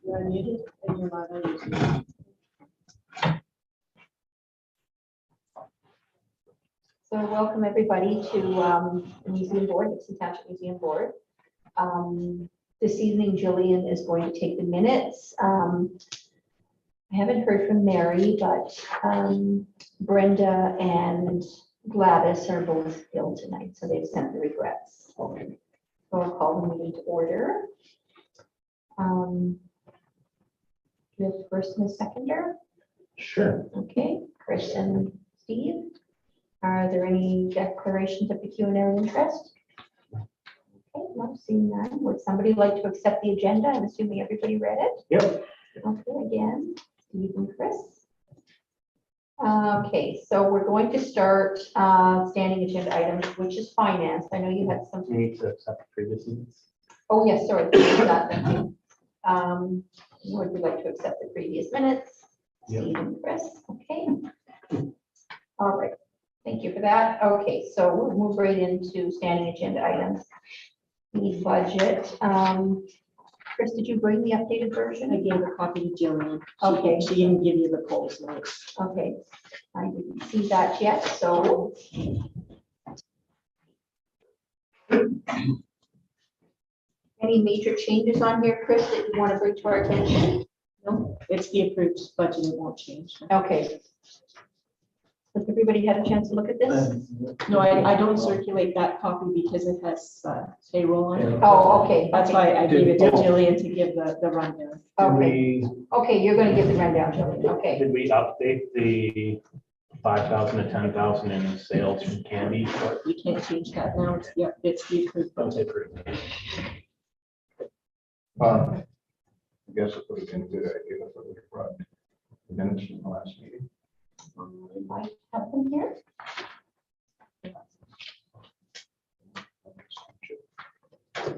You're muted and you're not on YouTube. So welcome everybody to the Museum Board, Nipissing Township Museum Board. This evening, Jillian is going to take the minutes. I haven't heard from Mary, but Brenda and Gladys are both ill tonight, so they've sent the regrets. Okay. So I'll call the meeting to order. We have first and a seconder. Sure. Okay, Chris and Steve. Are there any declarations of pecuniary interest? Okay, not seeing none. Would somebody like to accept the agenda? I'm assuming everybody read it. Yep. Okay, again, Steve and Chris. Okay, so we're going to start standing agenda items, which is finance. I know you had some. We need to accept the previous minutes. Oh, yes, sorry. Thank you. Would we like to accept the previous minutes? Yep. Steve and Chris, okay. All right, thank you for that. Okay, so we'll move right into standing agenda items. The budget. Chris, did you bring the updated I version? gave a copy to Jillian. Okay. She didn't give you the polls notes. Okay, I didn't see that yet, so. Any major changes on here, Chris, that you want to bring to our attention? No, it's the approved budget. It won't change. Okay. Has everybody had a chance to look at this? No, I don't circulate that copy because it has payroll on it. Oh, okay. That's okay. why I gave it to Jillian to give the rundown. Okay, okay, you're gonna give the rundown, Jillian, okay. Did we update the 5,000 to 10,000 in sales from candy? You can't change that now. It's the approved budget. I guess it would have been a good idea if we brought the minutes from the last meeting. I have them here. We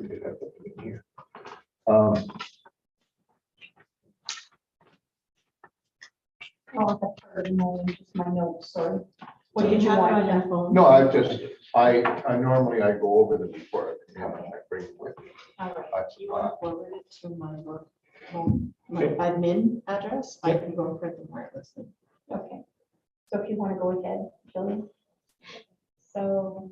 did have that in here. Oh, that's part of just my notes, sorry. What You did you have it want? on your phone? No, I normally I go over them before I bring them with me. All right. Do you want to forward it to my work, my admin address? I can go and print them wirelessly. Okay, so if you want to go ahead, Jillian. So.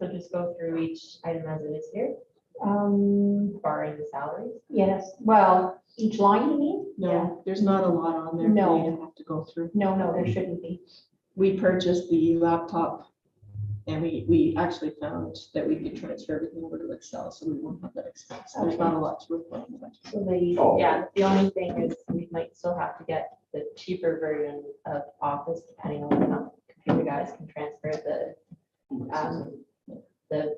So just go through each item as it is here, barring the salaries. Yes, well, each line, you mean? No, there's not a lot on there for No. you to have to go through. No, there shouldn't be. We purchased the laptop and we actually found that we could transfer everything over to Excel, so we won't have that expense. There's not a lot to report on the budget. So the, Oh. yeah, the only thing is we might still have to get the cheaper version of Office, depending on how computer guys can transfer the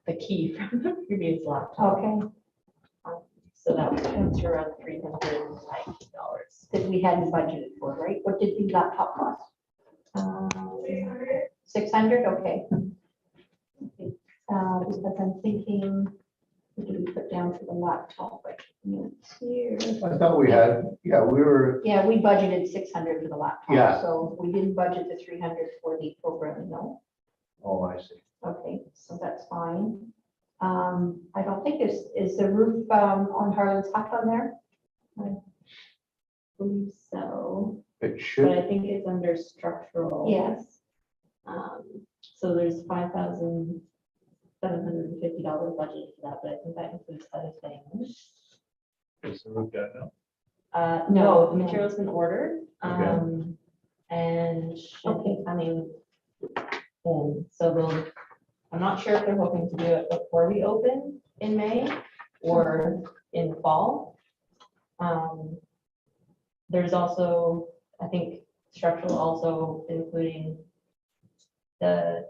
the key from the previous laptop. Okay, So that would come to around $390. that we hadn't budgeted for, right? What did the laptop cost? 600, okay. Because I'm thinking, what did we put down for the laptop? It's here. I thought we had, yeah, we were, Yeah, we budgeted 600 for the laptop. Yeah. So we didn't budget the 300 for the programming, no. oh, I see. Okay, so that's fine. I don't think is the roof on Harlan's Hut on there? I believe so, It but I should, think it's under structural. Yes. So there's $5,750 budget for that, but I think that includes other things. Is the roof done now? No, the No. material's been ordered, and should be coming in. So they'll, I'm not sure if they're hoping to do it before we open in May or in the fall. There's also, I think, structural also including the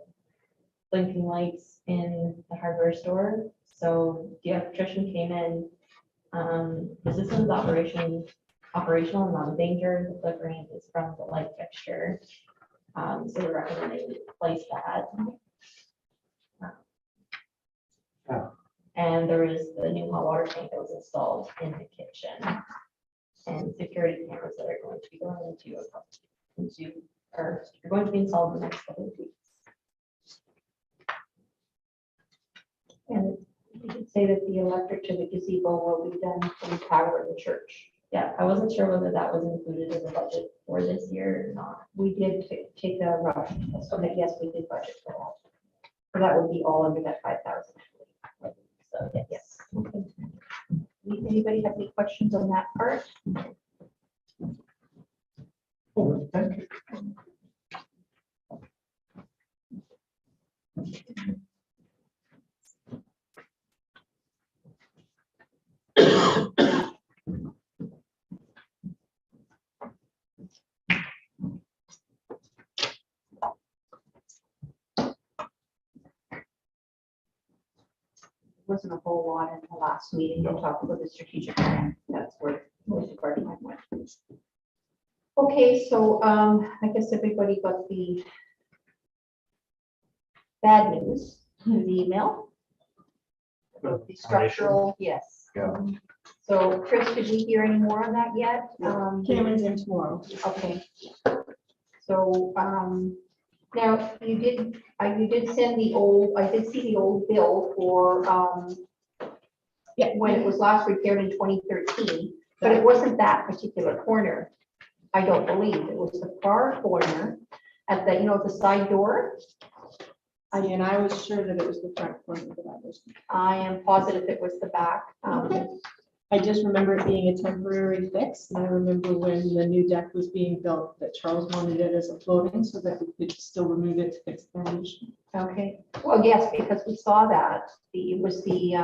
blinking lights in the hardware store. So the electrician came in. The system's operational and not in danger. The flickering is from the light fixture. So we're recommending we replace that. And there is the new hot water tank that was installed in the kitchen. And security cameras that are going to be going into are going to be installed in the next couple of weeks. And we did say that the electric to the gazebo will be done from power in the church. Yeah, I wasn't sure whether that was included in the budget for this year or not. We did take a rough estimate. Yes, we did budget for that. So that would be all under that 5,000. So, Yes. Okay. Anybody have any questions on that part? Oh, thank you. Wasn't a whole lot in the last meeting. We talked about the strategic plan. That's where most of our time went. Okay, so I guess everybody got the bad news in the email. About the structural, yes. Yeah. So Chris, did we hear any more on that yet? Cameron's in tomorrow. Okay. So, now you did send the old, I did see the old bill for, Yeah. when it was last repaired in 2013, but it wasn't that particular corner. I don't believe. It was the far corner at the, the side door. And I was sure that it was the front corner that I was. I am positive it was the back. I just remember it being a temporary fix, and I remember when the new deck was being built, that Charles wanted it as a floating so that we could still remove it to fix the foundation. Okay, well, yes, because we saw that, it was the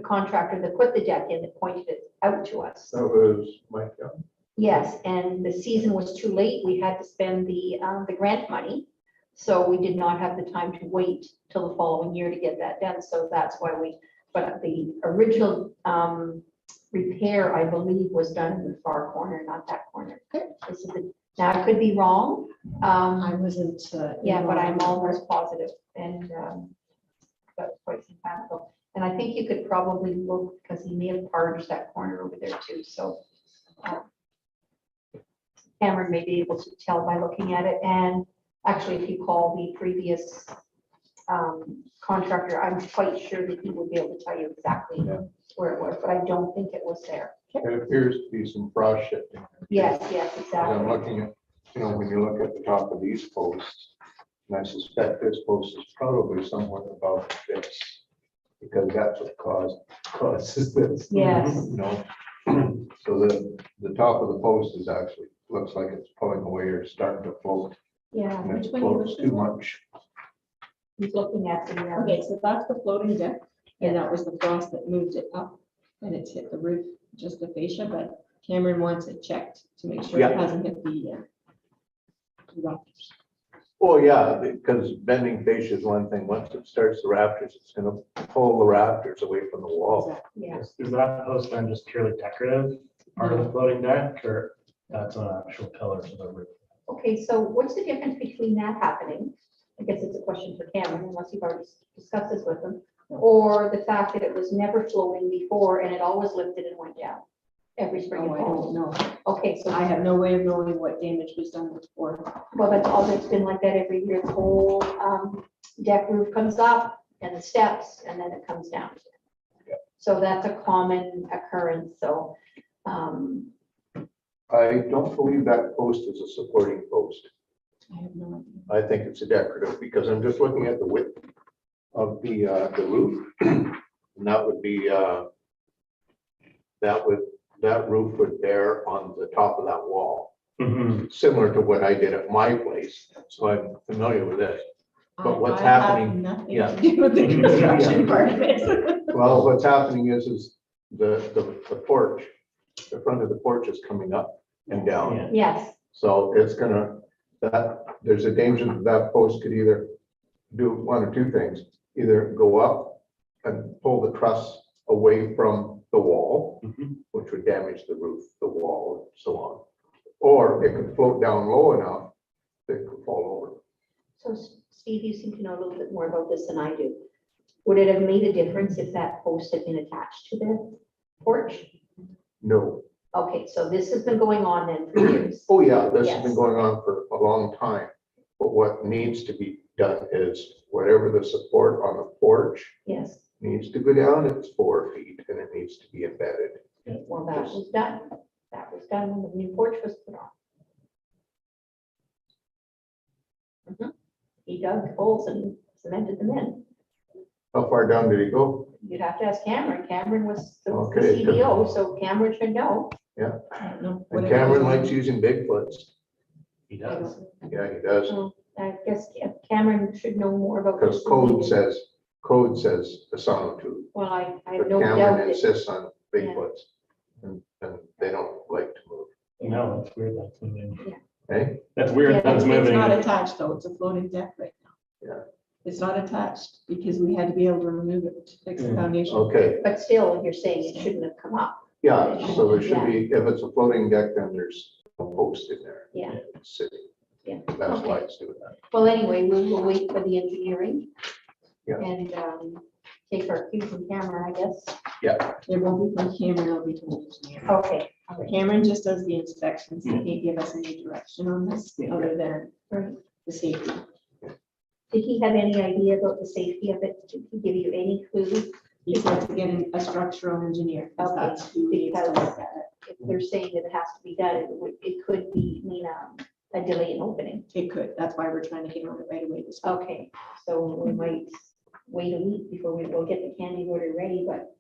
contractor that put the deck in that pointed it out to us. That was Mike Young. Yes, and the season was too late. We had to spend the grant money. So we did not have the time to wait till the following year to get that done. So that's why but the original repair, I believe, was done in the far corner, not that corner. This is now I could be wrong. I wasn't. Yeah, but I'm involved. almost positive, and that's quite some time ago. And I think you could probably look, because he may have parged that corner over there too, so. Cameron may be able to tell by looking at it, and actually, if you call the previous contractor, I'm quite sure that he would be able to tell you exactly where it was, but I don't think it was there. It appears to be some frost shifting. Yes, I'm exactly. looking at, when you look at the top of these posts, and I suspect this post is probably somewhat above this, because that's what causes this. Yes. So the top of the post is actually, looks like it's pulling away or starting to float, Yeah, and Which it one are you floats looking too at? much. he's looking at the, Okay, so that's the floating deck, and that was the frost that moved it up, and it's hit the roof, just the fascia, but Cameron wants it checked to make sure it Yeah. hasn't hit the rafters. Well, yeah, because bending fascia is one thing. Once it starts the rafters, it's gonna pull the rafters away from the wall. yeah. Is that post then just purely decorative, part of the floating deck, or that's an actual pillar to the roof? Okay, so what's the difference between that happening? I guess it's a question for Cameron, unless you've already discussed this with him, or the fact that it was never floating before and it always lifted and went down every spring and Oh, I don't fall. know. Okay, so I have no way of knowing what damage was done before. well, that's all, it's been like that every year. The whole deck roof comes up and the steps, and then it comes down. Yeah. So that's a common occurrence, so, I don't believe that post is a supporting post. I have no idea. I think it's a decorative, because I'm just looking at the width of the roof. And that would be, that roof would bear on the top of that wall, similar to what I did at my place. So I'm familiar with this. But what's I have happening- Nothing yeah. to do with the construction part of it. Well, what's happening is the porch, the front of the porch is coming up and down. Yeah. yes, So it's gonna, there's a danger that post could either do one or two things, either go up and pull the truss away from the wall, which would damage the roof, the wall, and so on. Or it could float down low enough that it could fall over. so Steve, you seem to know a little bit more about this than I do. Would it have made a difference if that post had been attached to the porch? No. Okay, so this has been going on then for years. Oh, yeah, this has Yes. been going on for a long time. But what needs to be done is whatever the support on the porch Yes, needs to go down, it's 4 feet and it needs to be embedded. Well, that was done. That was done when the new porch was put on. He dug holes and cemented them in. How far down did he go? You'd have to ask Cameron. Cameron was the Okay. CBO, so Cameron should know. I don't know. And Cameron likes using Bigfoots. He does. Yeah, he does. So I guess Cameron should know more about. Because this than we do. code says a sonotube. Well, I have But no doubt Cameron that, insists on Bigfoots. And they don't like to move. No, that's weird. That's moving. Hey, That's weird. Yeah, That's It's not moving. attached though, it's a floating deck right now. Yeah. It's not attached because we had to be able to remove it to fix the Mm. foundation. okay, but still, you're saying it shouldn't have come up. yeah, so there should be, if it's a floating deck, then there's no post in there. Yeah. It's sitting. Yeah. That's why Okay. it's doing that. Well, anyway, we'll wait for the engineering. Yeah. And take our cue from Cameron, I guess. It won't be from Cameron, it'll be from the engineer. Okay. all right. Cameron just does the inspections, he can't give us any direction on this other than Right. the safety. Did he have any idea about the safety of it? Did he give you any clue? He said to get a structural engineer, because Okay, that's who needs to look at it. If they're saying that it has to be done, it could mean a delay in opening. It could, that's why we're trying to get on it right away this week. Okay, so we might wait a week before we'll get the candy order ready, but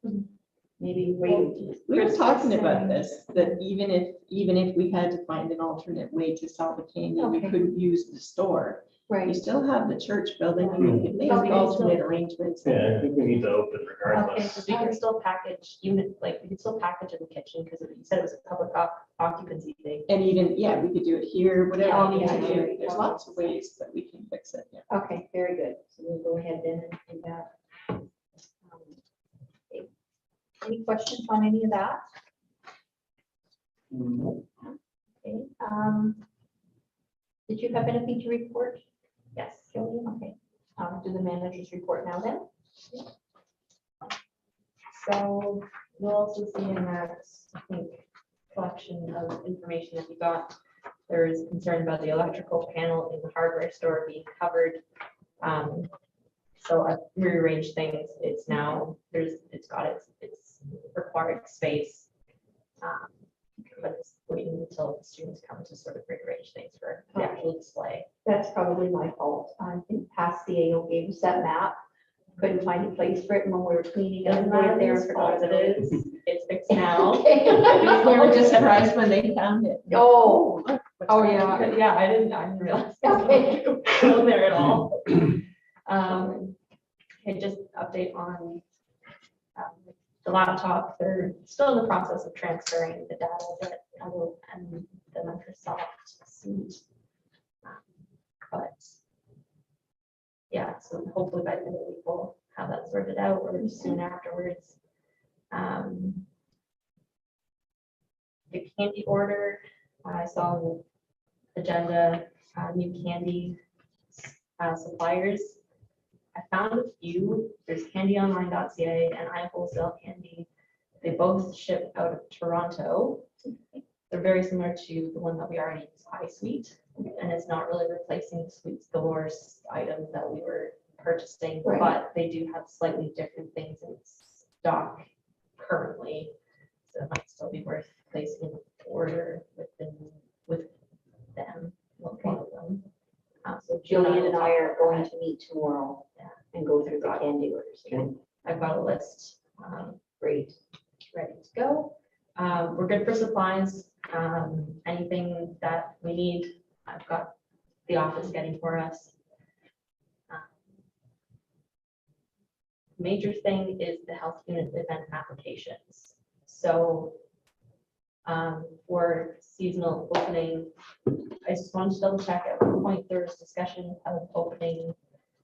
maybe wait. We were talking Christmas about and- this, that even if we had to find an alternate way to sell the candy, we Okay. couldn't use the store. You Right, still have the church building, and we could make Okay. alternate arrangements. Yeah, I think we need to open Okay. regardless. Because we can still package, even like, we can still package in the kitchen, because you said it was a public occupancy thing. And even, yeah, we could do it here, whatever Yeah, we need to yeah, do. yeah. There's lots of ways that we can fix it, yeah. okay, very good. So we'll go ahead then and do that. Okay. Any questions on any of that? Okay, did you have anything to report? Yes, Jillian, okay. Do the managers report now then? So you'll also see in that, I think, collection of information that we got, there is concern about the electrical panel in the hardware store being covered. So I've rearranged things. It's now, it's got its required space. But it's waiting until the students come to sort of rearrange things for the actual display. That's probably my fault. I think past the AO gave us that map. Couldn't find a place for it, and when we were cleaning up, Doesn't we were matter there whose for fault it is, it's fixed now. We were just surprised when they found it. Oh, Look, what's Oh, wrong yeah, with it? yeah, I didn't realize. Okay. It wasn't there at all. And just update on the laptop, they're still in the process of transferring the data that I will, and the Microsoft suite. But yeah, so hopefully by the end of the week, we'll have that sorted out or soon afterwards. The candy order, I saw on the agenda, new candy suppliers. I found a few. There's candyonline.ca and I Wholesale Candy. They both ship out of Toronto. They're very similar to the one that we already use, iSweet, and it's not really replacing Sweets Galore items that we were purchasing, Right. but they do have slightly different things in stock currently. So it might still be worth placing an order with them, one of them. So Jillian and I are will going talk to meet tomorrow Yeah. and go through the candy orders. Okay. I've got a list, great, ready to go. We're good for supplies. Anything that we need, I've got the office getting for us. Major thing is the health unit event applications. So for seasonal opening, I just wanted to double check. At one point, there was discussion of opening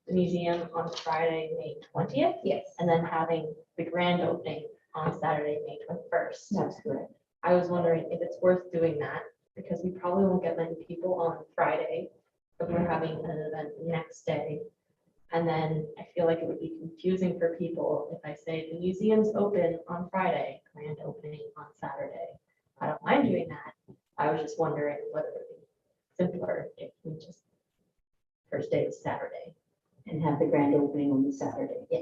the museum on Friday, May 20th. Yes, And then having the grand opening on Saturday, May 21st. that's correct. I was wondering if it's worth doing that, because we probably won't get many people on Friday, but we're having an event the next day. And then I feel like it would be confusing for people if I say the museum's open on Friday, grand opening on Saturday. I don't mind doing that. I was just wondering whether it would be simpler if we just, first day is Saturday. And have the grand opening on the Saturday. Yeah.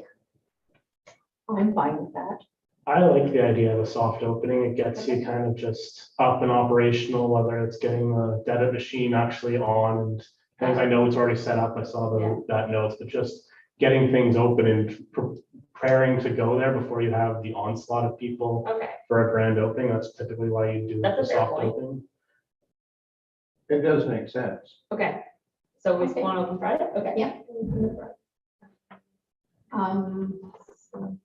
I'm fine with that. I like the idea of a soft opening. It gets you kind of just up and operational, whether it's getting the debit machine actually on and things. I know it's already set up. I saw that notes, but just getting things open and preparing to go there before you have the onslaught of people Okay, for a grand opening. That's typically why you do That's a the fair soft point. opening. It does make sense. okay. So we Okay. want to open Friday? Okay. Yeah. So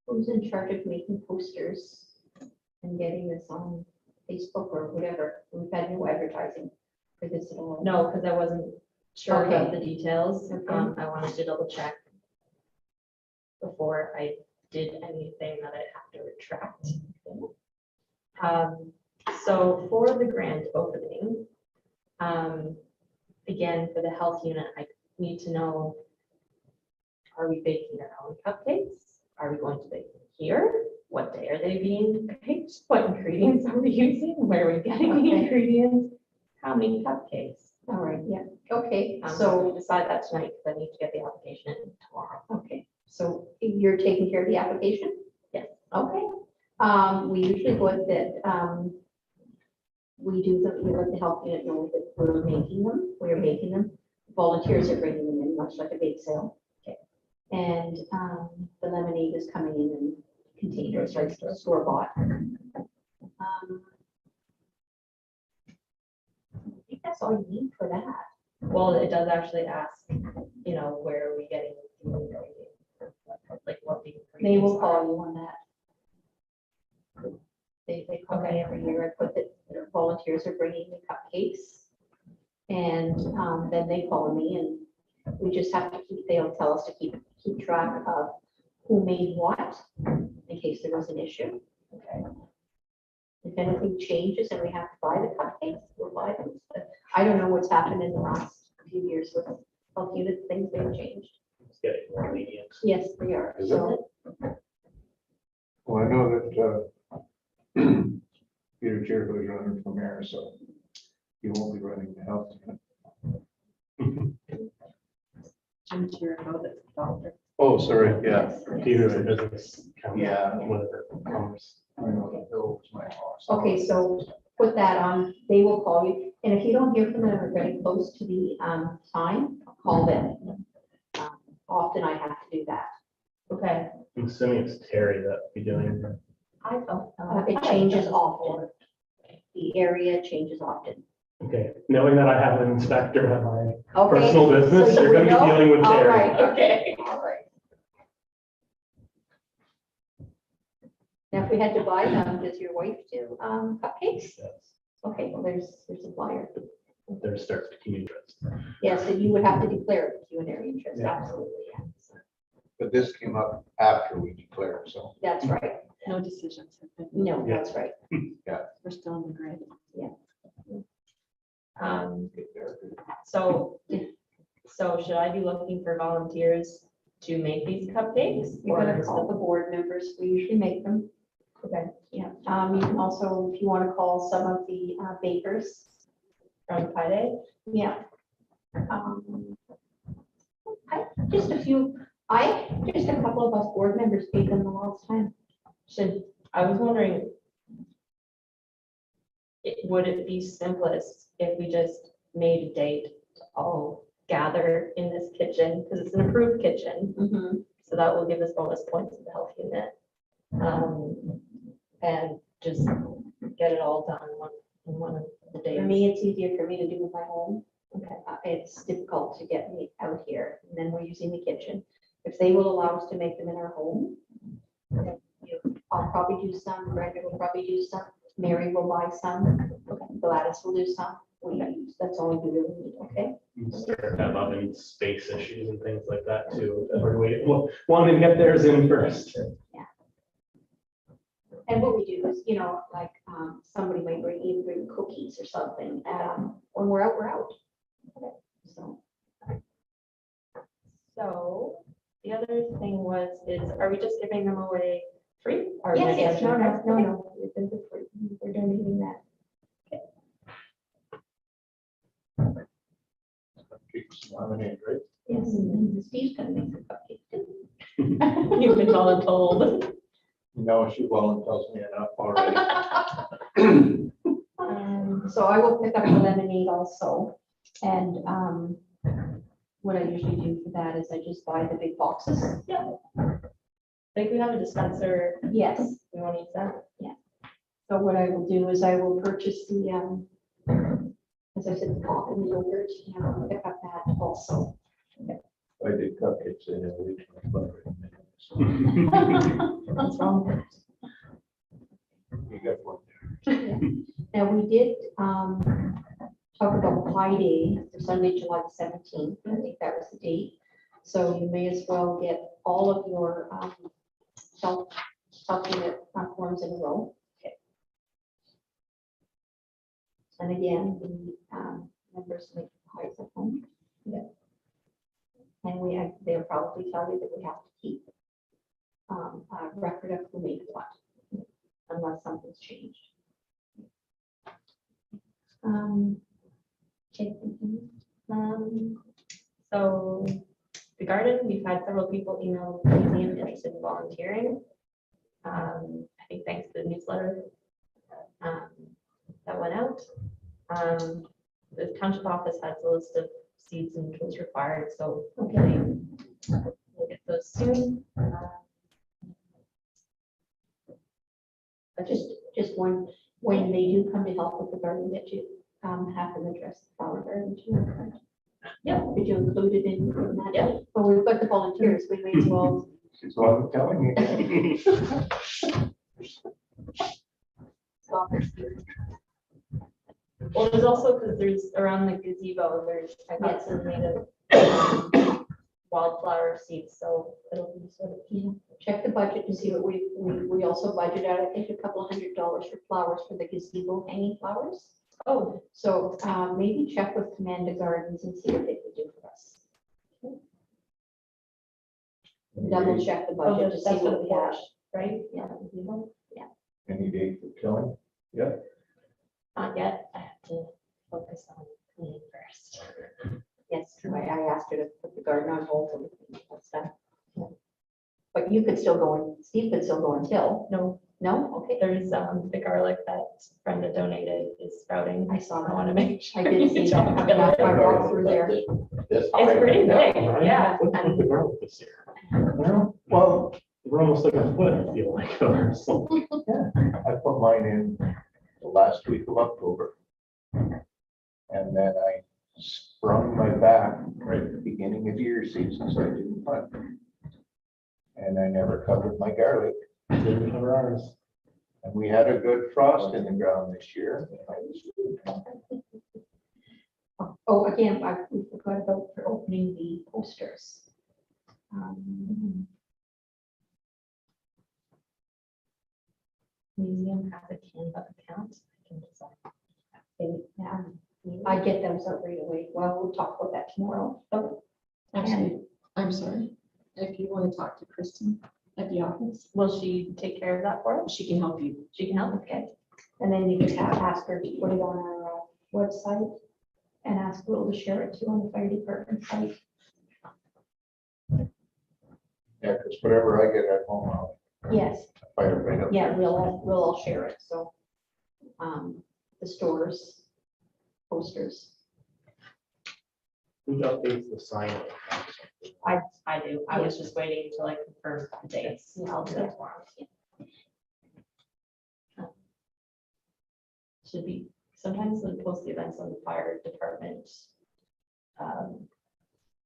who's in charge of making posters and getting this on Facebook or whatever? We've had no advertising for this at all. No, because I wasn't sure about Okay. the details. Okay. I wanted to double check before I did anything that I'd have to retract. So for the grand opening, again, for the health unit, I need to know, are we baking our own cupcakes? Are we going to bake them here? What day are they being baked? What ingredients are we using? Where are we getting the Okay. ingredients? How many cupcakes? All right, yeah, okay, So so, we'll decide that tonight because I need to get the application in tomorrow. okay, so you're taking care of the application? Yes. Okay, we usually go with that, we do let the health unit know that we're making them. Volunteers are bringing them in, much like a bake sale. Okay. And, the lemonade is coming in containers, like store bought. I think that's all you need for that. Well, it does actually ask, where are we getting the ingredients? Like what the They will ingredients call are. you on that. They call me Okay. every year. I put that their volunteers are bringing me cupcakes. And then they call me and we just have to they'll tell us to keep track of who made what in case there was an issue. Okay. If anything changes and we have to buy the cupcakes, we'll buy them. But I don't know what's happened in the last few years with health unit, things they've changed. It's getting more lenient. Yes, they are. Is So, Well, I know that Peter Chirko is running for mayor, so he won't be running the health. I'm sure about it, doctor. Oh, sorry, yeah. yes, Peter, yes. a business council, Yeah. whatever, commerce. I know that Bill was my boss. Okay, so put that on, they will call you, and if you don't hear from them or getting close to the time, call them. Often I have to do that. Okay. I'm assuming it's Terry that be doing it. I don't. It changes often. The area changes often. Okay, knowing that I have an inspector at my Okay. personal business, so you're gonna be know? dealing with All Terry. right, Okay. all right. Now, if we had to buy them, does your wife do cupcakes? Yes, Okay, well, there's a flyer. there starts picking interest. Yes, and you would have to declare it if you had any interest, Yeah. absolutely, yeah. But this came up after we declared, so. That's right. No decisions have been, No, Yeah. that's right. we're still in the grid. So should I be looking for volunteers to make these cupcakes? You're or gonna is call the board members, we usually make them. Okay, Yeah, you can also, if you want to call some of the bakers, from Pi Day? yeah. Just a couple of us board members paid them the last time. I was wondering, would it be simplest if we just made a date to all gather in this kitchen, because it's an approved kitchen, so that will give us bonus points in the health unit. And just get it all done in one of the days. For me, it's easier for me to do in my home. Okay. It's difficult to get me out here, and then we're using the kitchen. If they will allow us to make them in our home, then, I'll probably do some, Brenda will probably do some, Mary will buy some, Gladys will do some. That's all we really need, okay? Start that loving space issues and things like that too. Everybody wanting to get theirs in first. And what we do is, like, somebody might bring cookies or something, when we're out, we're out. Okay, so. So the other thing are we just giving them away free? Or are we Yes, gonna no, charge them? no, we're donating that. Keep some lemonade, right? Yes, and Steve's gonna make some cupcakes too. You've been voluntold. No, she well tells me enough already. So I will pick up the lemonade also. And what I usually do for that is I just buy the big boxes. Like we have a dispenser, Yes. we want to use that. So what I will do is I will purchase the, as I said, the pop and the yogurt, and I'll pick up that also. I did cupcakes in a week. What's wrong? You got one. Now, we did talk about Pi Day for Sunday, July 17th. I think that was the date. So you may as well get all of your self-unit forms in a row. And again, the members make pies at home. And they'll probably tell you that we have to keep a record of who made what, unless something's changed. Okay. So the garden, we've had several people email the museum interested in volunteering. I think thanks to the newsletter that went out. The township office has a list of seeds and tools required, so hopefully we'll get those soon. But just one, when they do come to help with the garden, that you have them address the flower garden too. Yep. Did you include it in that? Yeah. But we've got the volunteers, we may as well. She's what I'm telling you. stop it. Well, there's also, because there's around the gazebo, I've got some native wildflower seeds, so it'll be sort of. Check the budget to see what we also budget out, I think, a couple of $100 for flowers for the gazebo hanging flowers. Oh, So maybe check with Commanda Gardens and see what they could do for us. Double check the budget to see that's for what the we have. porch, right? Yeah. Any date for killing? Not yet, I have to focus on cleaning first. Yes, I asked her to put the garden on hold and that stuff. Yeah. But you could still go and, Steve could still go until, No, no? Okay. there's the garlic that Brenda donated is sprouting. I saw I that. want to make sure. I did see that. I walked through there. It's pretty big, yeah. What's with the garlic this year? Well, We're almost like a foot, I feel like. I put mine in the last week of October. And then I sprung my back right at the beginning of deer season, so I didn't hunt. And I never covered my garlic. Didn't cover ours. And we had a good frost in the ground this year. Oh, again, we forgot about for opening the posters. Museum has a Canva account. I can design. I get those out right away. Well, we'll talk about that tomorrow. Actually, I'm sorry. If you want to talk to Kristen at the office, Will she take care of that for us? she can help you. She can help, okay? And then you can ask her to put it on our website and ask Will to share it too on the fire department site. Yeah, because whatever I get at home, I'll Yes, fire right up. yeah, we'll all share it, so. The stores, posters. Who updates the sign? I do. I was just waiting until I confirm the dates. I'll do that tomorrow. Should be, sometimes they post the events on the fire department.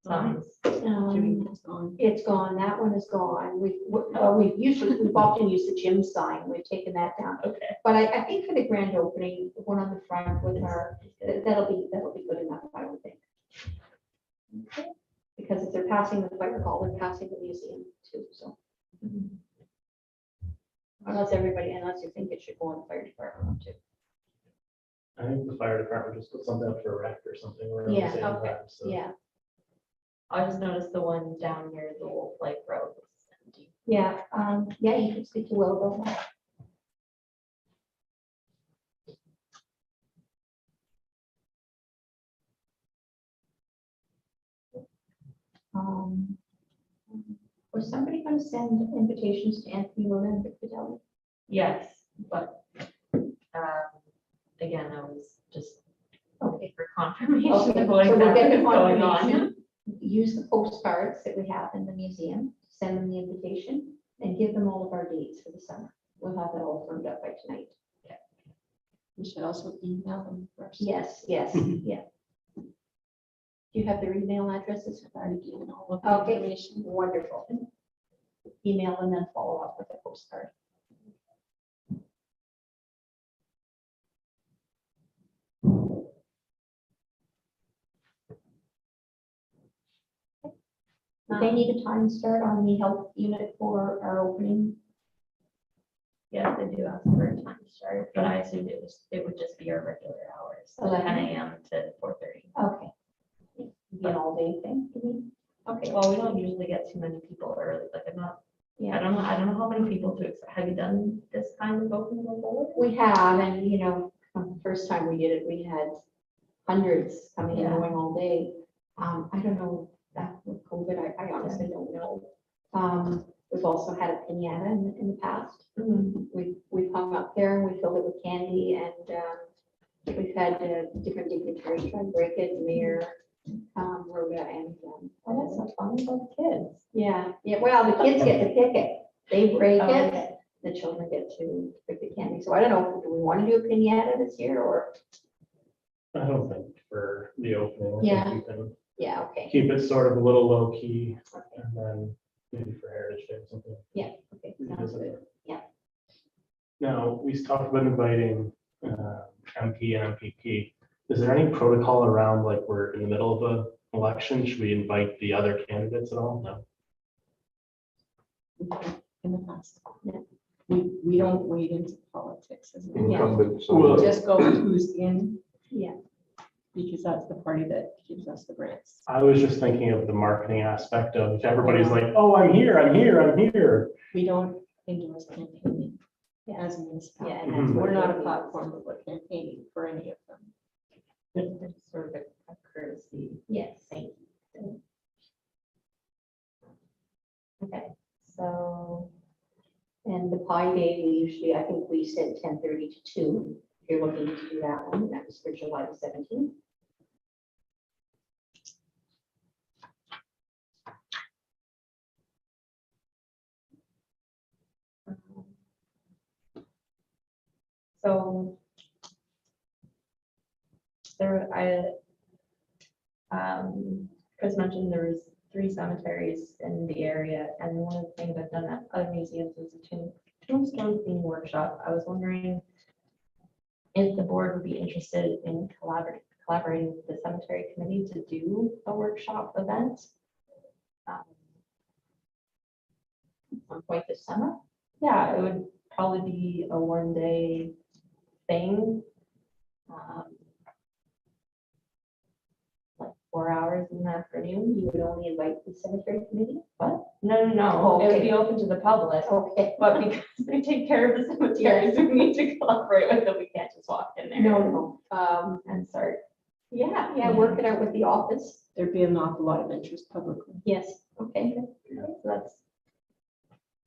Signs. It's gone. It's gone, that one is gone. We've often used the gym sign, we've taken that down. Okay. But I think for the grand opening, the one on the front with our, that'll be good enough, I would think. Because if they're passing the fire hall, they're passing the museum too, so. Unless you think it should go on the fire department too. I think the fire department just put something up for a wreck or something. around the Yeah, same okay, time, so. yeah, I just noticed the one down near the Wolf Lake Road. Was empty. yeah, yeah, you can speak to Will about that. Was somebody going to send invitations to Anthony Luna and Vic Fidelli? Yes, but, again, I was just Okay. for confirmation Okay, of what so we'll get exactly the is going on. confirmation. Use the postcards that we have in the museum, send them the invitation, and give them all of our dates for the summer. We'll have that all firmed up by tonight. We should also email them first. Yes, yes, yeah. Do you have their email addresses? I've already given all of the Okay. information. Wonderful. Email and then follow up with a postcard. Do they need a time start on the health unit for our opening? Yes, they do ask for a time start, but I assumed it would just be our regular hours, so 10 a.m. to 4:30. Okay. Be an all day thing, you mean? Okay, well, we don't usually get too many people early, like I'm not, I Yeah, don't know how many people to expect. Have you done this kind of opening before? we have, and the first time we did it, we had hundreds coming and Yeah. going all day. I don't know, that with COVID, I honestly don't know. We've also had a piñata in the past. We've hung up there and we filled it with candy and we've had different dignitaries try and break it, the mayor, Rhoda and. Oh, that's so fun about kids. Yeah, well, the kids get to pick it. They break Oh, it, okay. the children get to pick the candy. So I don't know, do we want to do a piñata this year or? I don't think for the opening, I Yeah. think you can Yeah, okay. keep it sort of a little low key and then maybe for Heritage Day or something. Okay, sounds good. Yeah. Now, we talked about inviting MP and MPP. Is there any protocol around, like, we're in the middle of an election? Should we invite the other candidates at all? No. In the past. Yeah. We don't wade into politics as an Incumbent, so Well, We just go with who's in. Yeah. Because that's the party that gives us the grants. I was just thinking of the marketing aspect of if everybody's like, oh, I'm here, I'm here, I'm here. We don't endorse campaigning Yeah. as a municipality. Yeah, and that's Mhm. We're not a what it platform, but we're campaigning for any of them. It's sort of a courtesy. is. Yes. Thank you. Okay, so, And the Pi Day, we usually, I think we said 10:30 to 2. If you're looking to do that one, that was for July the 17th. so Chris mentioned there was 3 cemeteries in the area, and one of the things I've done at other museums is a tombstone theme workshop. I was wondering if the board would be interested in collaborating with the cemetery committee to do a workshop event. Some point this summer. Yeah, it would probably be a 1-day thing. Like 4 hours in the afternoon. You would only invite the cemetery committee? What? No, no, Oh, no. It would okay. be open to the public, Okay. but because they take care of the cemeteries, we need to collaborate with them. We can't just walk in there. No. And start. Yeah, work it out with the office. There'd be an awful lot of interest publicly. Yes, okay. So that's,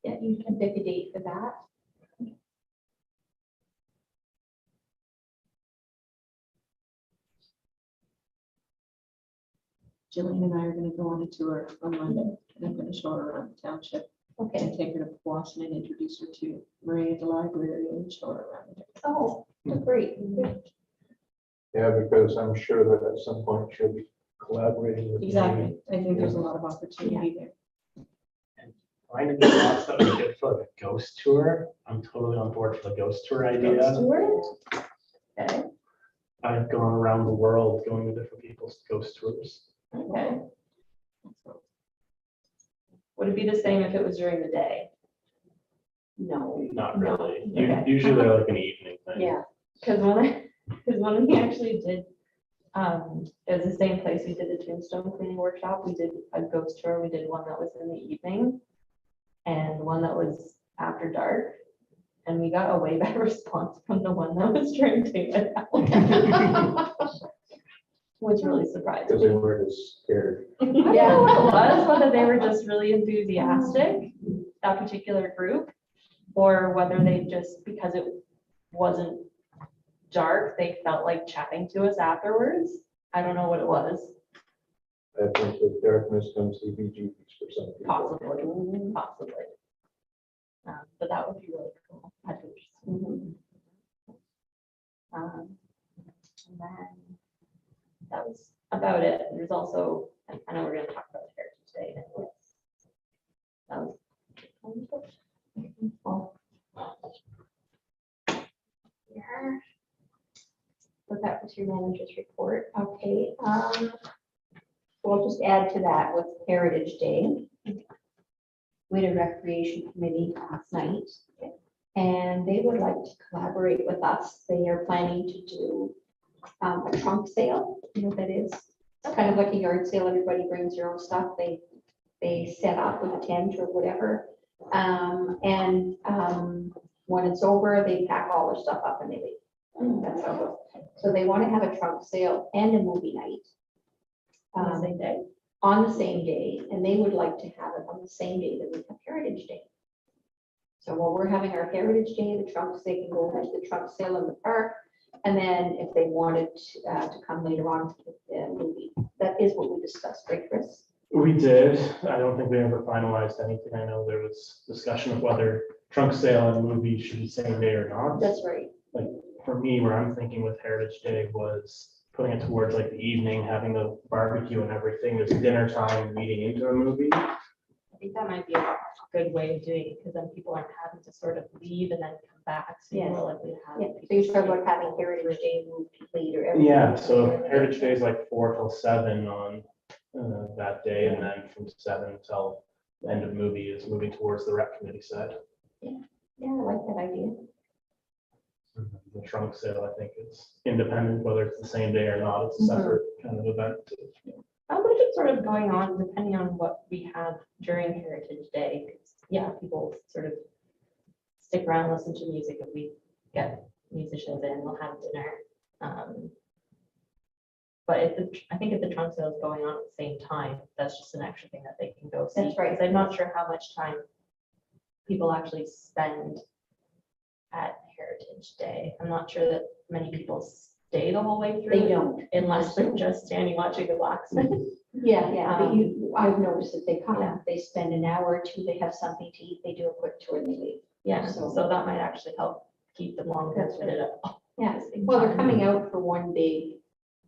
Yeah, you can pick a date for that. Jillian and I are gonna go on a tour on Monday, and I'm gonna show her around the township Okay. and take her to Boston and introduce her to Maria, the library, and show her around. Oh, great. yeah, because I'm sure that at some point she'll be collaborating with. me. Exactly. I think there's a lot of opportunity there. Finding the lots that we get for like a ghost tour. I'm totally on board for the ghost tour idea. okay. I've gone around the world going to different people's ghost tours. Okay. Would it be the same if it was during the day? No. Not No. really. Okay. Usually they're like an evening thing. Yeah, Because when we actually did, it was the same place we did the tombstone cleaning workshop. We did a ghost tour. We did one that was in the evening and one that was after dark. And we got a way better response from the one that was during daylight. well, which really surprised Because me. they weren't as scared. I don't know what it was, whether they were just really enthusiastic, that particular group, or whether they just, because it wasn't dark, they felt like chatting to us afterwards. I don't know what it was, I think with darkness comes CBGBs for some people. possibly. But that would be really cool. I'd be interested. And then that was about it. There's also, I know we're gonna talk about Heritage Day anyways. That was. Yeah. So that was your manager's report. Okay. We'll just add to that with Heritage Day. We had a recreation committee last night, and they would like to collaborate with us. They are planning to do a trunk sale, you know what that is? It's kind of like a yard sale. Everybody brings their own stuff. They set up with a tent or whatever. When it's over, they pack all their stuff up and they leave. That's how it goes. So they want to have a trunk sale and a movie night. On the same day. On the same day, and they would like to have it on the same day that we have Heritage Day. So while we're having our Heritage Day, the trunks, they can go to the trunk sale in the park. And then if they wanted to come later on to the movie, that is what we discussed, right, Chris? We did. I don't think we ever finalized anything. I know there was discussion of whether trunk sale and movie should be same day or not. That's right. Like, for me, where I'm thinking with Heritage Day was putting it towards like the evening, having the barbecue and everything. There's dinner time leading into a movie. I think that might be a good way of doing it, because then people aren't having to sort of leave and then come back. So you're Yes. more likely to have. Yeah, so you're talking about having Heritage Day moved later. Yeah, so Heritage Day is like 4 till 7 on that day, and then from 7 till the end of the movie is moving towards the rec committee side. Yeah, I like that idea. The trunk sale, I think, is independent, whether it's the same day or not. It's a separate kind of event. I'll leave it sort of going on depending on what we have during Heritage Day. 'Cause, yeah, people sort of stick around, listen to music. If we get musicians in, we'll have dinner. But I think if the trunk sale is going on at the same time, that's just an extra thing that they can go see. That's right. 'Cause I'm not sure how much time people actually spend at Heritage Day. I'm not sure that many people stay the whole way through. They don't. Unless they're just standing watching the blacksmith. Yeah, but Um, I've noticed that they come, yeah. they spend an hour or two, they have something to eat, they do a quick tour and they leave. Yeah, So- so that might actually help keep them longer That's fit it up. Yeah, well, they're coming out for one big,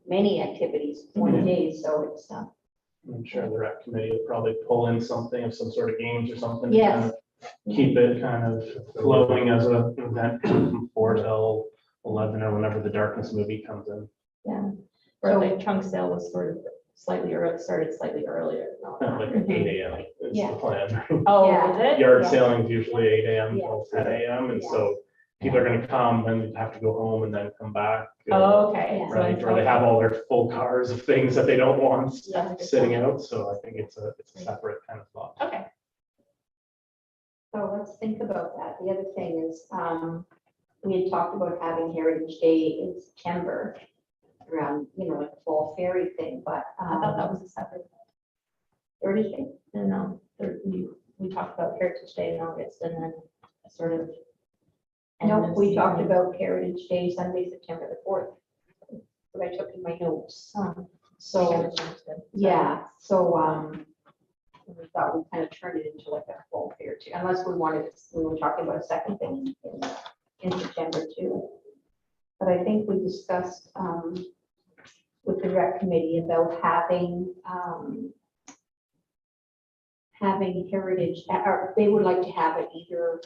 many activities, one Mhm. day, so it's, I'm sure the rec committee will probably pull in something of some sort of games or something. to kind yes, of Keep it kind of flowing as an event from 4 till 11 or whenever the darkness movie comes in. Yeah, or the trunk sale was sort of slightly, or started slightly earlier. not- Like at 8 AM is Yeah. the plan. Oh, Yeah. is it? Yard Yeah. sailing is usually 8 AM Yeah. till 10 AM, and Yeah. so people are gonna come, then they have to go home and then come back. Oh, okay. Yeah. So Right, it's or they have all their full cars of things that they don't want That's a good sitting point. out, so I think it's a separate kind of thought. Okay. so let's think about that. The other thing is, we had talked about having Heritage Day in September around, like a fall fairy thing, but. I thought that was a separate, Heritage Day? no, we talked about Heritage Day in August and then sort of. end No, of we talked season. about Heritage Day, Sunday, September the 4th. What I took in my notes. Oh, So, misunderstood. yeah, so, we thought we'd kind of turn it into like a fall fair too, unless we were talking about a second thing in September too. But I think we discussed, with the rec committee about having heritage, or they would like to have it either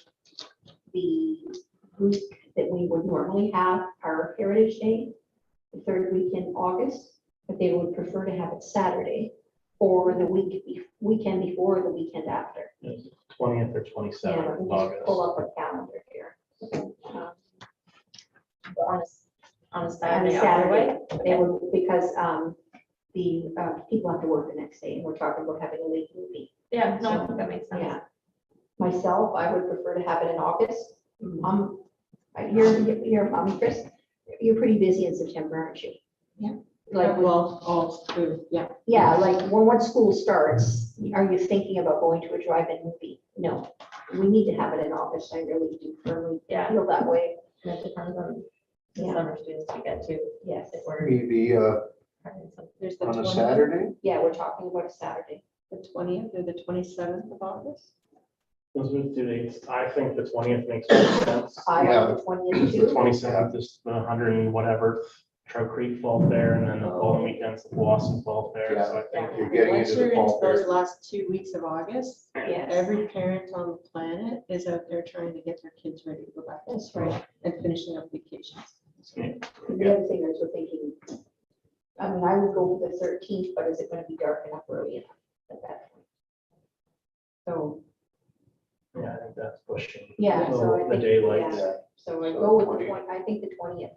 the week that we would normally have our Heritage Day, the third week in August, but they would prefer to have it Saturday, or the weekend before, the weekend after. 20th or Yeah, 27th let of me just pull August. up a calendar here. Um, On a On Saturday. Saturday, they Okay. would, because the people have to work the next day, and we're talking about having a late movie. Yeah, no, I think that makes sense. Yeah. Myself, I would prefer to have it in August. Mhm. You're, Chris, you're pretty busy in September, aren't you? Yeah. Like, Well, all through, yeah. yeah, like once school starts, are you thinking about going to a drive-in movie? No, we need to have it in August. I really do firmly Yeah. feel that way. And it depends on the Yeah. summer students we get to, Yes, if we're Maybe having some. There's the on a 20th, Saturday? yeah, we're talking about a Saturday. the 20th or the 27th of August. Those are the 2 dates. I think the 20th makes more sense. I Yeah. have the 20th The too. 27th is the 100 and whatever Trout Creek Fall Fair, and then the following weekend's the Blossom Fall Fair, so I think. You're getting Once into you're the into fall those fair. last 2 weeks of August, Yes, every parent on the planet is out there trying to get their kids ready to go back to that's school right. and finishing up vacations. And the other thing is we're thinking, I mean, I would go for the 13th, but is it going to be dark enough early enough at that point? So, Yeah, I think that's pushing. yeah, so I The think, daylight. yeah, so I So go with 20. the 20, I think the 20th.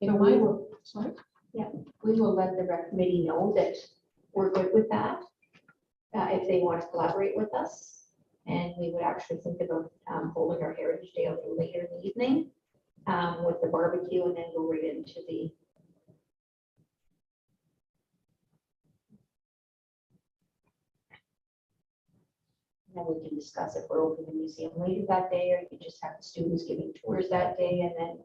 In we my, will, sorry, we will let the rec committee know that we're good with that. If they want to collaborate with us, and we would actually think about holding our Heritage Day a little later in the evening with the barbecue, and then go right into the. Then we can discuss if we're opening the museum later that day, or you just have the students giving tours that day, and then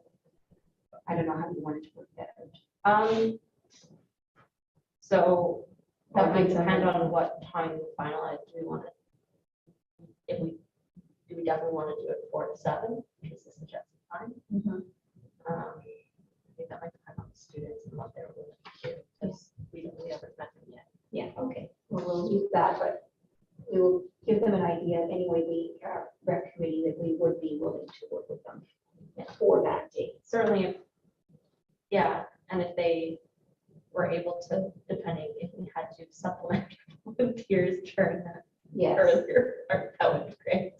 I don't know how you wanted to work that out. So that That might makes depend sense. on what time we finalize. Do we want to, if we, do we definitely want to do it 4 to 7, because this is just time? I think that might depend on the students and what they're willing to do, because we don't really haven't met them yet. Yeah, okay, well, we'll use that, but we will give them an idea anyway, the rec committee, that we would be willing to work with them for that date. Certainly, if, yeah, and if they were able to, depending if we had to supplement volunteers during that Yes, earlier, part, that would be great.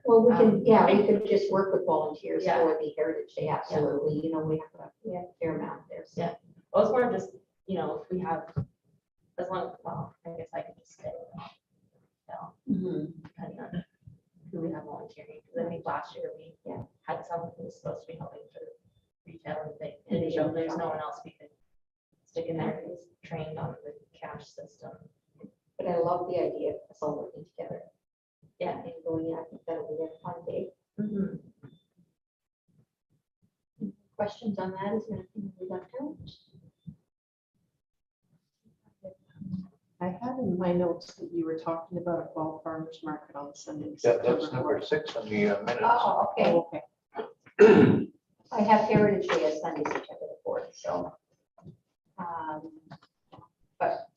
well, we can, yeah, we could just work with volunteers Yeah. for the Heritage Day, absolutely, you know, we have a fair amount there, so. Yeah. Well, it's more just, you know, if we have, as long, well, I guess I could just stay. So, depending on who we have volunteering, because I think last year we had someone who was supposed to be helping for retail and thing, and there's no one else we could stick in there who's trained on the cash system. But I love the idea of us all working together. Yeah. And going in, I think that'll be a fun day. Questions on that? Is there anything we left out? I had in my notes that you were talking about a fall farmers market on Sunday. Yeah, that's September number 4th. 6 on the minutes. Oh, okay. Oh, okay. I have Heritage Day as Sunday, September the 4th, so. But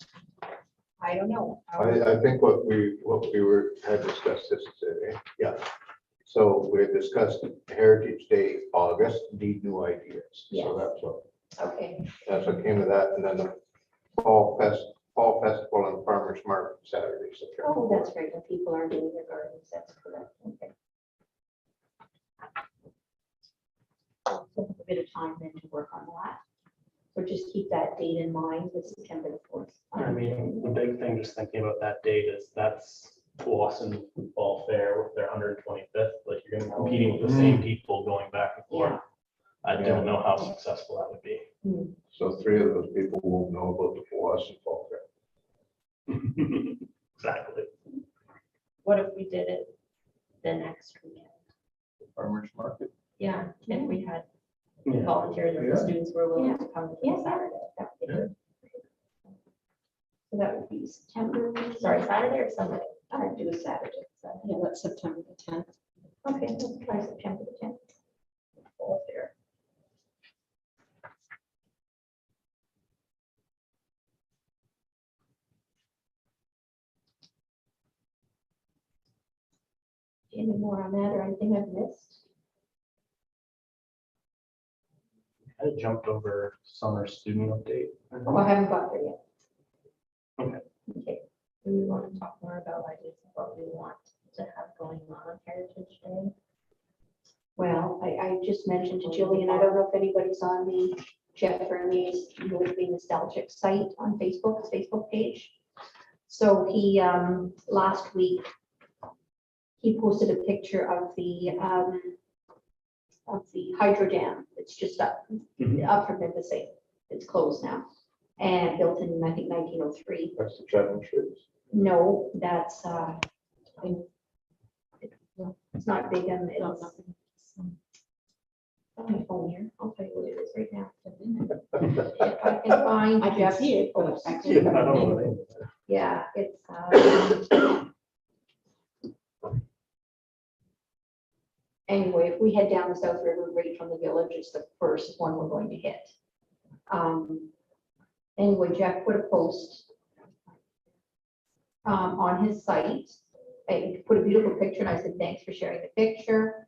I don't know. I think what we had discussed this today, yeah. So we had discussed Heritage Day, August, need new ideas. Yes. So Okay, that's what came to that, and then the fall festival and farmers market Saturday, September. oh, that's great, when people are doing their gardens, that's correct, okay. So we have a bit of time then to work on that. So just keep that date in mind, the September the 4th. I mean, the big thing, just thinking about that date is that's Blossom Fall Fair with their 125th, like you're gonna be competing with the same people going back and forth. I don't know how successful that would be. So 3 of those people won't know about the Blossom Fall Fair. Exactly. What if we did it the next weekend? Farmers market. Yeah, if we had Yeah. volunteers or Yeah. the students were willing Yeah. to come to Yeah, Saturday. that would be good. So that would be September. Sorry, Saturday or Sunday? I'd do a Saturday. Yeah, that's September the 10th. Okay, let's try September the 10th. Fall Fair. Any more on that or anything I've missed? I jumped over summer student update. Oh, I haven't got there yet. Okay. Okay. Do we want to talk more about ideas of what we want to have going on Heritage Day? Well, I just mentioned to Jillian, I don't know if anybody's on the Jeff Vermeer's Movie Nostalgic site on Facebook, his Facebook page. So he, last week, he posted a picture of the hydro dam. It's just up up from Nipissing. It's closed now and built in, I think, 1903. That's the Chapman Street. No, that's, it's not big, and it's No, on nothing. my phone here. I'll tell you what it is right now. If I can find I can Jeff's see it, but post. I Yeah, can't. I don't remember. know. Yeah, it's, anyway, if we head down the South River right from the village, it's the first one we're going to hit. Anyway, Jeff put a post on his site. I put a beautiful picture and I said, thanks for sharing the picture.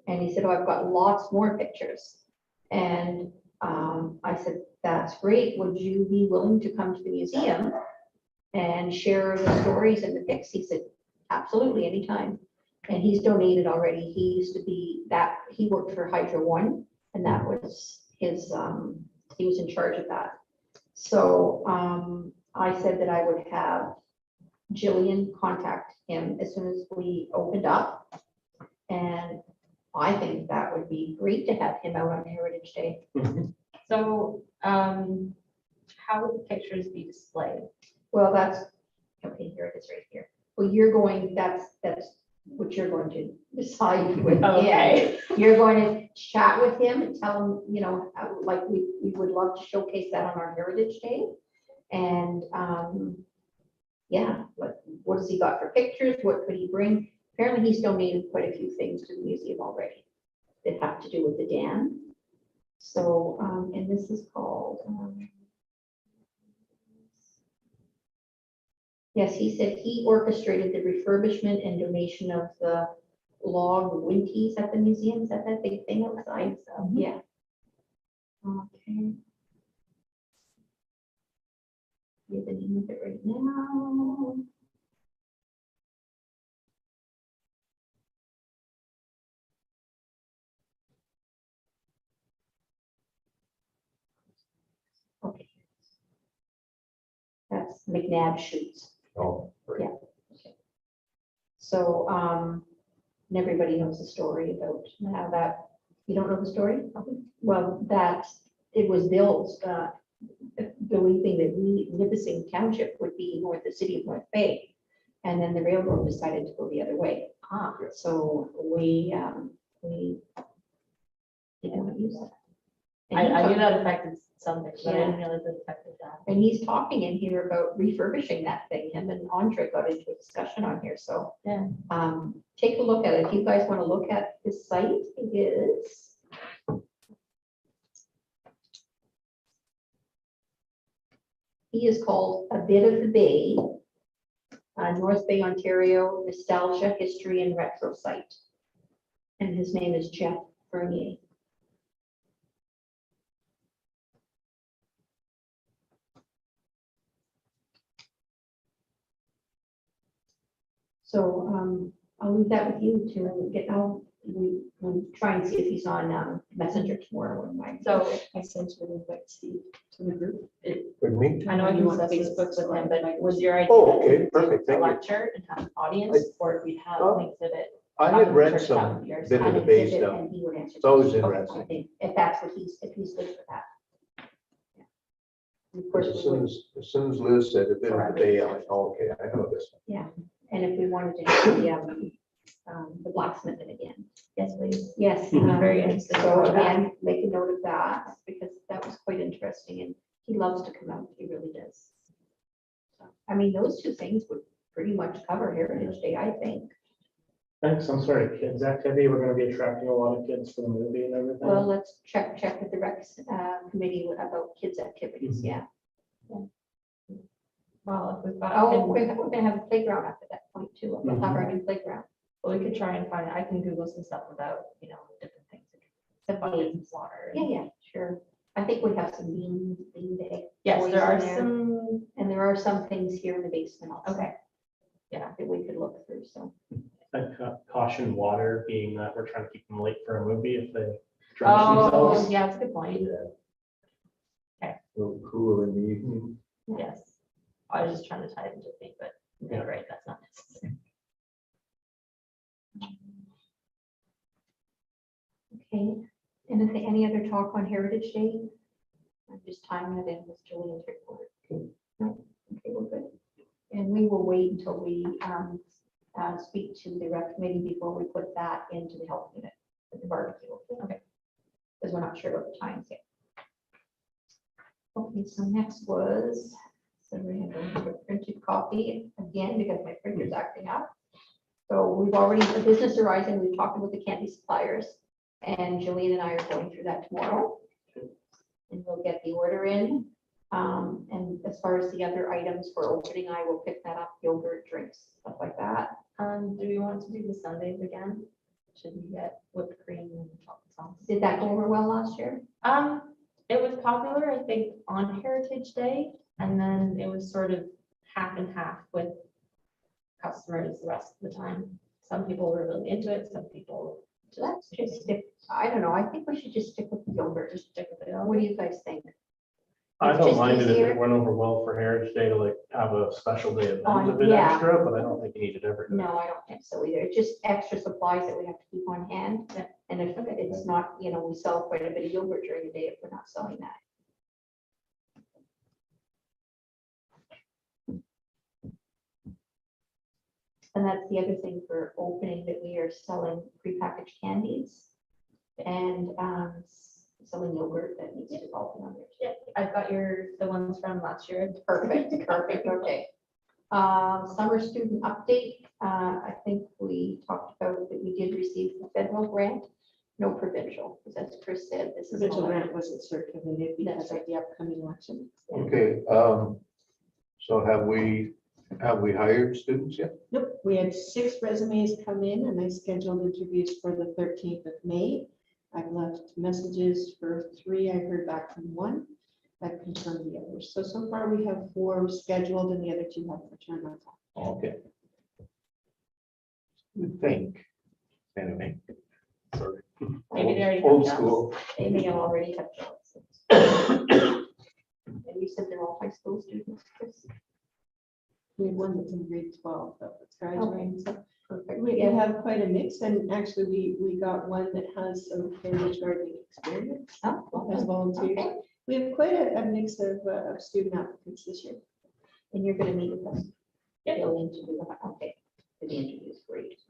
And he said, oh, I've got lots more pictures. And I said, that's great. Would you be willing to come to the museum and share the stories and the pics? He said, absolutely, anytime. And he's donated already. He used to be that, he worked for Hydro One, and that was his, he was in charge of that. So I said that I would have Jillian contact him as soon as we opened up. And I think that would be great to have him out on Heritage Day. So, how would the pictures be displayed? Well, that's, okay, here it is right here. Well, you're going, that's what you're going to decide with him. Okay. You're going to chat with him and tell him, you know, like we would love to showcase that on our Heritage Day. And yeah, what has he got for pictures? What could he bring? Apparently he's donated quite a few things to the museum already that have to do with the dam. So, and this is called, yes, he said he orchestrated the refurbishment and donation of the log winties at the museum. Is that big thing outside? So, yeah. Okay. Give the name of it right now. Okay. That's McNabb Shoots. Oh, great. Yeah. So, and everybody knows the story about how that, you don't know the story? Well, that it was built, believing that Nipissing Township would be the city of North Bay. And then the railroad decided to go the other way. So we didn't want to use that. And he I knew talked- that affected something, but I Yeah. didn't realize it affected that. And he's talking in here about refurbishing that thing. Him and Andre got into a discussion on here, so. Yeah. Take a look at it. If you guys want to look at his site, it is. He is called A Bit of the Bay, North Bay, Ontario, Nostalgia, History, and Retro Site. And his name is Jeff Bernier. So I'll leave that with you to get out. We'll try and see if he's on Messenger tomorrow or mine. So I sent you an invite, Steve, to the group. With me? I know I You can want Facebook Facebook, with him, but was your idea? Oh, okay, perfect, A thank you. lecture and have an audience, or we'd have Oh, an exhibit? I had read some bit of the bay stuff. And he would answer. It's always questions. interesting. I think if that's what if he's good for that. Yeah. Of course, As we soon would- as Liz said a bit of the bay, I'm like, oh, okay, I know this. and if we wanted to have the blacksmithing again. Yes, please. Yes. I'm very interested in So that. again, make a note of that, because that was quite interesting, and he loves to come out, he really does. So, I mean, those two things would pretty much cover Heritage Day, I think. Thanks, I'm sorry, kids activity, we're gonna be attracting a lot of kids for the movie and everything. Well, let's check with the Recs committee about kids' activities, Mhm. yeah. Well, if we've got, Oh, and we're gonna have a playground up at that point too, we'll have our new playground. we could try and find, I can Google some stuff about, different things. The Buckets and water. Yeah, sure. I think we have some bean bag. Yes, toys there are in there, some, and there are some things here in the basement also. okay. Yeah, that we could look through, so. I caution water, being that we're trying to keep them late for a movie if they drench Oh, themselves. yeah, that's a good point. A little cool in the evening. Yes. I was just trying to tie it into thing, but Yeah. you're right, that's not necessary. Okay, Anything, any other talk on Heritage Day? I'm just tying that in with Julian's report. No? Okay, we're good. And we will wait until we speak to the rec committee before we put that into the health unit with the barbecue. Okay. Because we're not sure about the times yet. Okay, so next was, so we have a printed copy again because my printer's acting up. So we've already, the business horizon, we've talked about the candy suppliers, and Julian and I are going through that tomorrow. And we'll get the order in. And as far as the other items for opening, I will pick that up, yogurt, drinks, stuff like that. Do we want to do the Sundays again? Should we get whipped cream and chocolate sauce? Did that go over well last year? It was popular, I think, on Heritage Day, and then it was sort of half and half with customers the rest of the time. Some people were really into it, some people Let's just stick, I don't know, I think we should just stick with the yogurt. just stick with it. What do you guys think? I It's don't just mind it if easier. it went over well for Heritage Day to like have a special day event On- a bit yeah. extra, but I don't think you need it every day. No, I don't think so either. It's just extra supplies that we have to keep on hand. Yeah. And if it's not, you know, we sell quite a bit of yogurt during the day if we're not selling that. And that's the other thing for opening, that we are selling prepackaged candies and selling yogurt that needs to fall under. Yeah, I've got the ones from last year. Perfect, perfect, okay. Summer student update, I think we talked about that we did receive the federal grant, no provincial, because as Chris said, this is. an Provincial election. grant wasn't circulated because of the upcoming election. Okay, so have we hired students yet? Nope, we had 6 resumes come in and I scheduled interviews for the 13th of May. I've left messages for 3. I heard back from 1. I've confirmed the others. So far we have 4 scheduled and the other 2 have returned on time. Okay. We think, anyway. Sorry. Maybe they already Old have school. They may already have jobs. And you said they're all high school students, Chris? We have one that's in grade 12, that's graduating. So Perfect. we Yeah. have quite a mix, and actually we got one that has some heritage gardening experience Oh, as okay. volunteers. Okay. We have quite a mix of student applicants this year. And you're gonna meet with them? Yep. They'll interview them. Okay, for the interviews, great.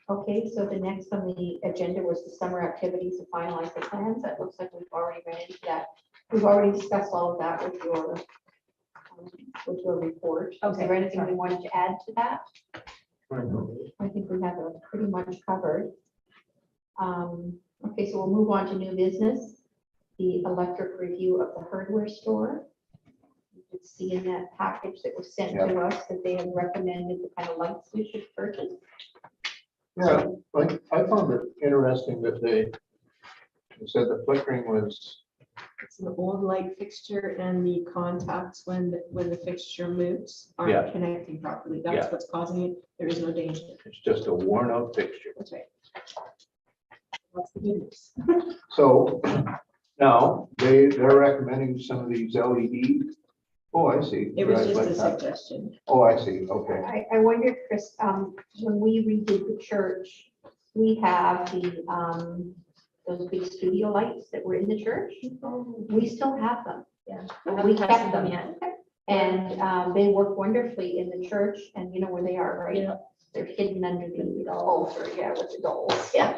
Okay, so the next on the agenda was the summer activities to finalize the plans. That looks like we've already ran into that. We've already discussed all of that with your report. Is Okay, there anything we sorry. wanted to add to that? I think we have it pretty much covered. Okay, so we'll move on to new business, the electric review of the hardware store. You could see in that package that was sent to us that they have recommended the kind of lights we should purchase. Yeah, like, I found it interesting that they said the flickering was, It's an old light fixture and the contacts when the fixture moves Yeah. aren't connecting properly. That's Yeah. what's causing it. There is no danger. it's just a worn out fixture. That's right. That's the good news. So now they're recommending some of these LED. Oh, I see. It was Right, just like a that. suggestion. Oh, I see. Okay. I wonder, Chris, when we redid the church, we have those big studio lights that were in the church. We still have them. Yeah. We kept them. yet. And they work wonderfully in the church, and you know where they are, right? Yeah. They're hidden under the altar, yeah, with the dolls, yeah.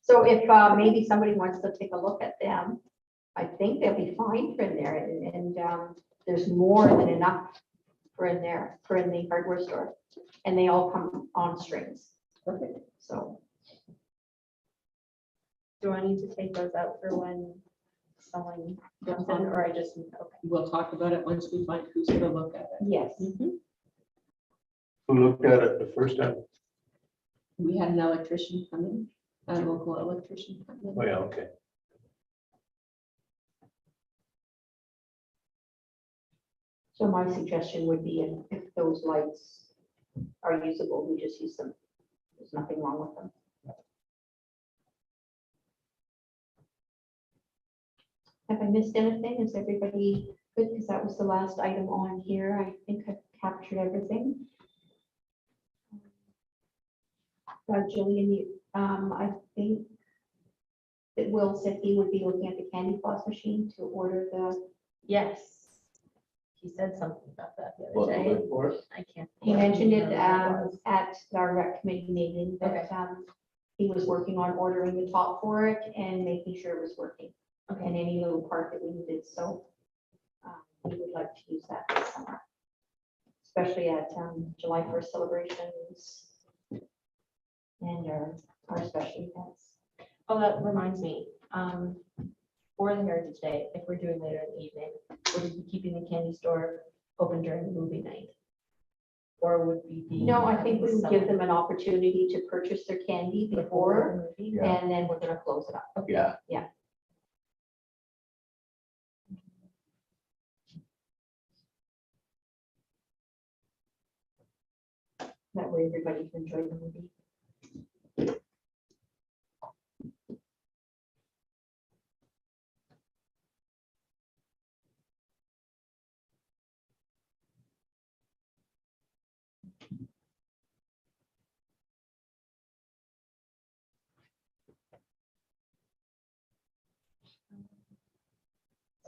So if maybe somebody wants to take a look at them, I think they'll be fine for in there, and there's more than enough for in there, for in the hardware store. And they all come on strings. Perfect. So, Do I need to take those out for when someone comes in, or I just, okay. We'll talk about it once we find who's going to look at it. yes, Mhm. Who looked at it the first time? We had an electrician come in, a local electrician come in. Oh, yeah, okay. so my suggestion would be if those lights are usable, we just use them. There's nothing wrong with them. Have I missed anything? Is everybody good? Because that was the last item on here. I think I've captured everything. Jillian, I think that Will said he would be looking at the candy floss machine to order the, Yes. He said something about that the What, other day. for it? I can't. he mentioned it remember what was. at our rec committee meeting, that he was working on ordering the top for it and making sure it was working. Okay. And any little part that we needed, so we would like to use that this summer. Especially at July 1st celebrations and our special events. Oh, that reminds me, for the Heritage Day, if we're doing later in the evening, would we be keeping the candy store open during the movie night? Or would we be? No, I think we having would give some them an opportunity to purchase their candy before, the movie? Yeah. and then we're gonna close it up. Yeah. That way everybody can enjoy the movie.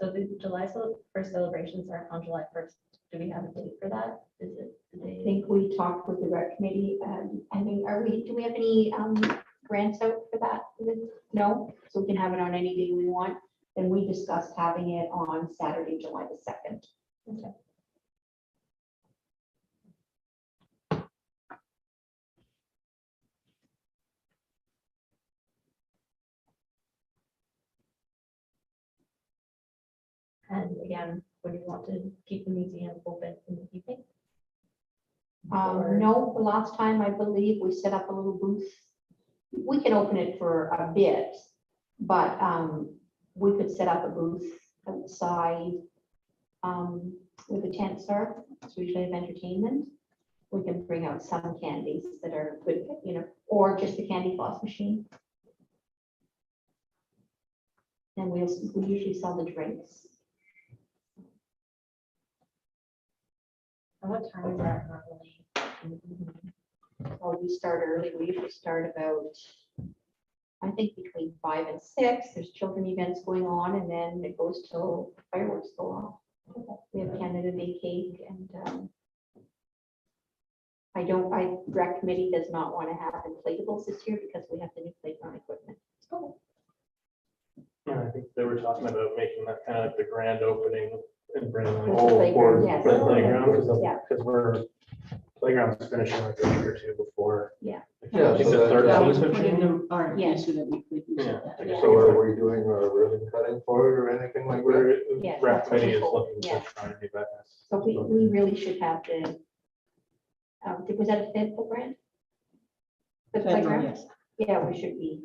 So the first celebrations are on July 1st. Do we have a date for that? Is it the I day? think we talked with the rec committee, I mean, do we have any grants out for that? No, so we can have it on any day we want. And we discussed having it on Saturday, July the 2nd. Okay. And again, would you want to keep the museum open in the evening? Or- No, the last time I believe we set up a little booth. We can open it for a bit, but we could set up a booth outside where the tents are. It's usually have entertainment. We can bring out some candies that are good, or just the candy floss machine. And we usually sell the drinks. And what time is that normally? Or we start early. We usually start about, I think, between 5 and 6. There's children events going on, and then it goes till fireworks go off. We have Canada Day cake, and rec committee does not want to have inflatables this year because we have the new playground equipment. And I think they were talking about making that kind of like the grand opening and bringing like. With the Oh, playground, for yes. For the playground, Yeah. because we're, playground's finishing like a week or two before. Yeah. Yeah, I think so the that- That 13th was of put in June. the RFP Yeah. so that we could use Yeah. it. Yeah. So are we doing a ribbon cutting for it or anything like that? We're, Yeah, rec that's what committee we is told, looking yeah. to try and do that. So we really should have the, was that a federal grant? The Federal, playground? yes. Yeah, we should be.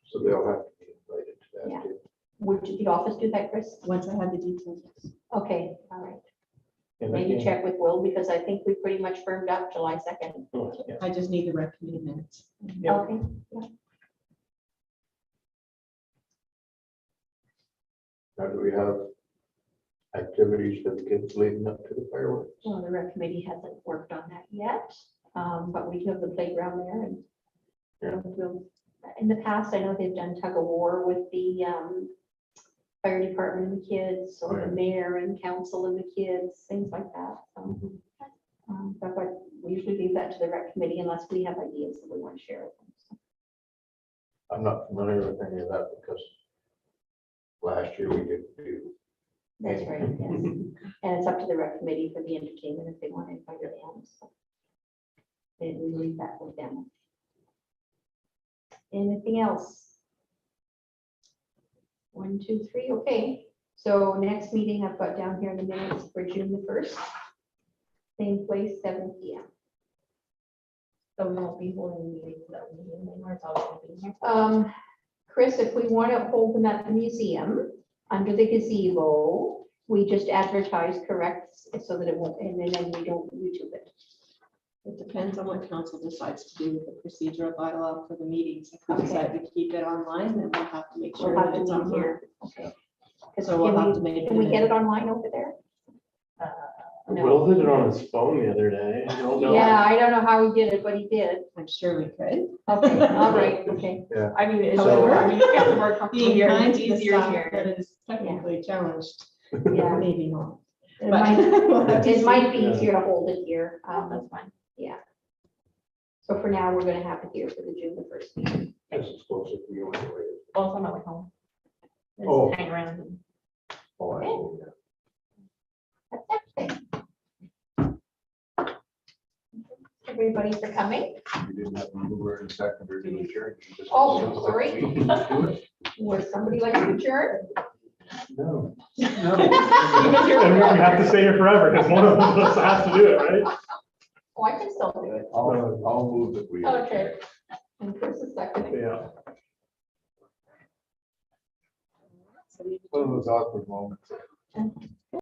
So they'll have to be invited to that Yeah. too. Would the office do that, Chris? Once I have the details. Yes. Okay, all right. Yeah, Maybe they- check with Will, because I think we pretty much firmed up July 2nd. yeah. I just need the rec committee minutes. Yep. Okay, yeah. Now, do we have activities for the kids leading up to the fireworks? Well, the rec committee hasn't worked on that yet, but we do have the playground there, and in the past, I know they've done tug of war with the fire department and the kids, or the mayor and council and the kids, things like that. So, but we usually leave that to the rec committee unless we have ideas that we want to share with them. So, I'm not familiar with any of that because last year we didn't do. That's right, yes. And it's up to the rec committee for the entertainment if they want to invite their friends. So then we leave that with them. Anything else? 1, 2, 3, okay. So next meeting I've got down here in the minutes for June the 1st. Same place, 7 p.m. So we won't be holding meetings that we anymore. It's always gonna be here. Chris, if we want to hold them at the museum, under the gazebo, we just advertise correct so that it won't, and then we don't YouTube it. It depends on what council decides to do with the procedural bylaw for the meetings. If we decide to keep it online, then we'll have to make sure We'll have that to it's meet on here. here. Okay. 'Cause So we'll can have we- to make. Can we get it online over there? No. Will did it on his phone the other day. I don't know. Yeah, I don't know how he did it, but he did. I'm sure we could. Okay, all right, okay. I mean, it's, So- I mean, it's more comfortable Being here, kind it's to the easier staff here. that is technically challenged, Yeah, maybe not. it But might, we'll have to it might see. be easier to hold it here. That's fine. Yeah. So for now, we're gonna have it here for the June the 1st meeting. This is closer to you anyway. Well, if I'm at home. Oh. Just hang around. and- Oh, I see, yeah. That's everything. Everybody for coming. You didn't have a mover and seconder to adjourn. You just- Oh, sorry. We can just do it. Would somebody like to adjourn? No. And we have to stay here forever because one of us has to do it, right? Oh, I can still do it. I'll move that we. Okay. And Chris is seconding. Yeah. So we- One of those awkward moments.